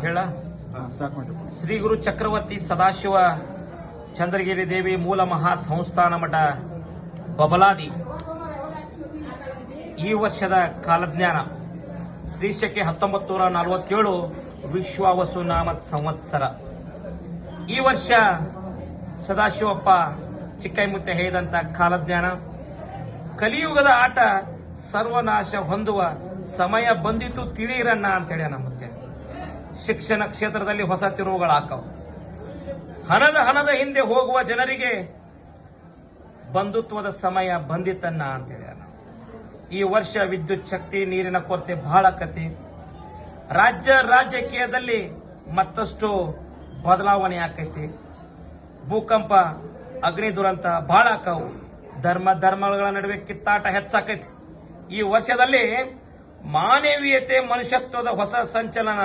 ಹೇಳ ಸ್ಟಾರ್ಟ್ ಮಾಡಿ. ಶ್ರೀ ಗುರು ಚಕ್ರವರ್ತಿ ಸದಾಶಿವ ಚಂದ್ರಗಿರಿ ದೇವಿ ಮೂಲ ಮಹಾ ಸಂಸ್ಥಾನ ಮಠ ಬಬಲಾದಿ ಈ ವರ್ಷದ ಕಾಲಜ್ಞಾನ ಶ್ರೀಶಕೆ 1947 ವಿಶ್ವಾವಸು ನಾಮ ಸಂವತ್ಸರ. ಈ ವರ್ಷ ಸದಾಶಿವಪ್ಪ ಚಿಕ್ಕೈಮುತ್ತೆ ಹೇಳಿದಂತ ಕಾಲಜ್ಞಾನ ಕಲಿಯುಗದ ಆಟ ಸರ್ವನಾಶ ಹೊಂದುವ ಸಮಯ ಬಂದಿತು ತಿಳಿಯಿರಣ್ಣ ಅಂತ ಹೇಳ್ಯಾನ. ಮತ್ತೆ ಶಿಕ್ಷಣ ಕ್ಷೇತ್ರದಲ್ಲಿ ಹೊಸ ತಿರುವುಗಳಾಕವು. ಹಣದ ಹಿಂದೆ ಹೋಗುವ ಜನರಿಗೆ ಬಂಧುತ್ವದ ಸಮಯ ಬಂದಿತನ್ನ ಅಂತ ಹೇಳ್ಯಾನ. ಈ ವರ್ಷ ವಿದ್ಯುತ್ ಶಕ್ತಿ ನೀರಿನ ಕೊರತೆ ಬಹಳ ಕತೆ. ರಾಜಕೀಯದಲ್ಲಿ ಮತ್ತಷ್ಟು ಬದಲಾವಣೆ ಆಕೈತಿ. ಭೂಕಂಪ ಅಗ್ನಿ ದುರಂತ ಬಹಳ ಆಕವು. ಧರ್ಮಗಳ ನಡುವೆ ಕಿತ್ತಾಟ ಹೆಚ್ಚಾಕೈತಿ. ಈ ವರ್ಷದಲ್ಲಿ ಮಾನವೀಯತೆ ಮನುಷ್ಯತ್ವದ ಹೊಸ ಸಂಚಲನ